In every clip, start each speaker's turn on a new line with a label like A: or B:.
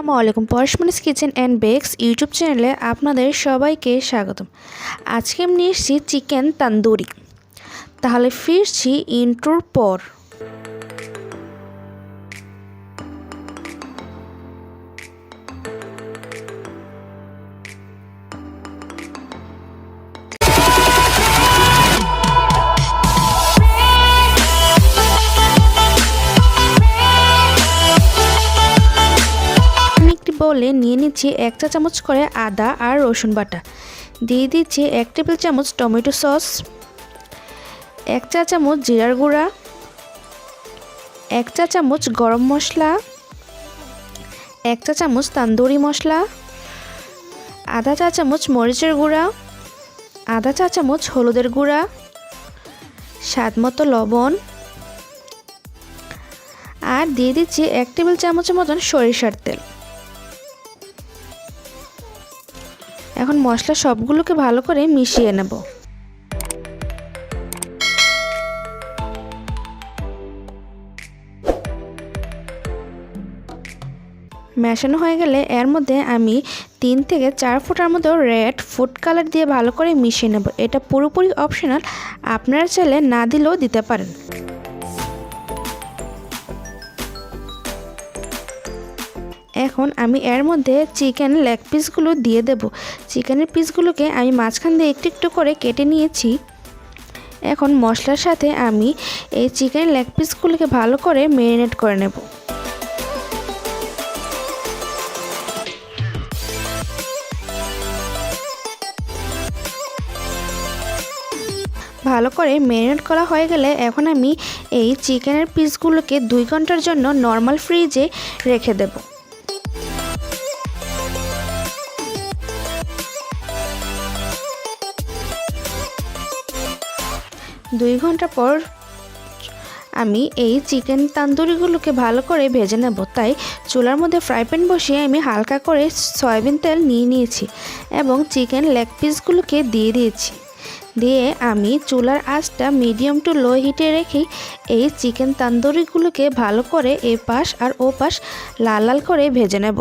A: আসসালামু আলাইকুম পরশমনিস kitchen and bakes YouTube চ্যানেলে আপনাদের সবাইকে স্বাগতম। আজকে আমি নিয়ে এসেছি চিকেন তান্দুরি। তাহলে ফিরছি ইন্ট্রোর পর। বলে নিয়ে নিচ্ছি 1 চা চামচ করে আদা আর রসুন বাটা, দিয়ে দিচ্ছি 1 টেবিল চামচ টমেটো সস, 1 চা চামচ জিরার গুঁড়া, 1 চা চামচ গরম মশলা, 1 চা চামচ তান্দুরি মশলা, আধা চা চামচ মরিচের গুঁড়া, আধা চা চামচ হলুদের গুঁড়া, স্বাদ মতো লবণ, আর দিয়ে দিচ্ছি 1 টেবিল চামচের মতন সরিষার তেল। এখন মশলা সবগুলোকে ভালো করে মিশিয়ে নেব। মেশানো হয়ে গেলে এর মধ্যে আমি 3 থেকে 4 ফোঁটার মতো রেড ফুড কালার দিয়ে ভালো করে মিশিয়ে নেব। এটা পুরোপুরি অপশনাল, আপনারা চাইলে না দিলেও দিতে পারেন। এখন আমি এর মধ্যে চিকেন লেগ পিসগুলো দিয়ে দেব। চিকেনের পিসগুলোকে আমি মাঝখান দিয়ে একটু একটু করে কেটে নিয়েছি। এখন মশলার সাথে আমি এই চিকেন লেগ পিসগুলোকে ভালো করে ম্যারিনেট করে নেব। ভালো করে ম্যারিনেট করা হয়ে গেলে এখন আমি এই চিকেনের পিসগুলোকে 2 ঘন্টার জন্য নর্মাল ফ্রিজে রেখে দেব। 2 ঘন্টা পর আমি এই চিকেন তান্দুরিগুলোকে ভালো করে ভেজে নেব। তাই চুলার মধ্যে ফ্রাই প্যান বসিয়ে আমি হালকা করে সয়াবিন তেল নিয়েছি এবং চিকেন লেগ পিসগুলোকে দিয়ে দিয়েছি। দিয়ে আমি চুলার আঁচটা মিডিয়াম টু লো হিটে রেখে এই চিকেন তান্দুরিগুলোকে ভালো করে এ পাশ আর ও পাশ লাল লাল করে ভেজে নেব।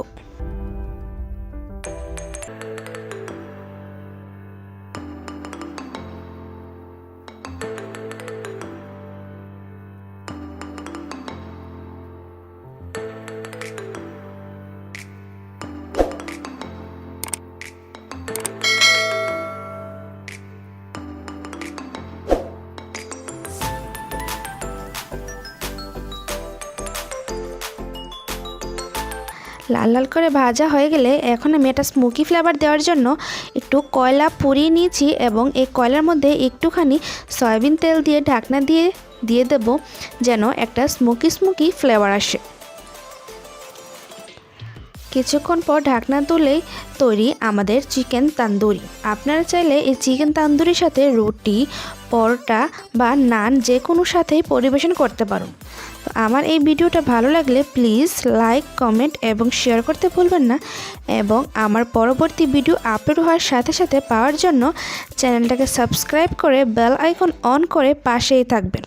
A: লাল লাল করে ভাজা হয়ে গেলে এখন আমি এটা স্মোকি ফ্লেভার দেওয়ার জন্য একটু কয়লা পুড়িয়ে নিয়েছি এবং এই কয়লার মধ্যে একটুখানি সয়াবিন তেল দিয়ে ঢাকনা দিয়ে দেব, যেন একটা স্মোকি ফ্লেভার আসে। কিছুক্ষণ পর ঢাকনা তুলেই তৈরি আমাদের চিকেন তান্দুরি। আপনারা চাইলে এই চিকেন তান্দুরির সাথে রুটি, পরোটা বা নান যে কোনো সাথেই পরিবেশন করতে পারুন। তো আমার এই ভিডিওটা ভালো লাগলে প্লিজ লাইক, কমেন্ট এবং শেয়ার করতে ভুলবেন না। এবং আমার পরবর্তী ভিডিও আপলোড হওয়ার সাথে সাথে পাওয়ার জন্য চ্যানেলটাকে সাবস্ক্রাইব করে বেল আইকন অন করে পাশেই থাকবেন।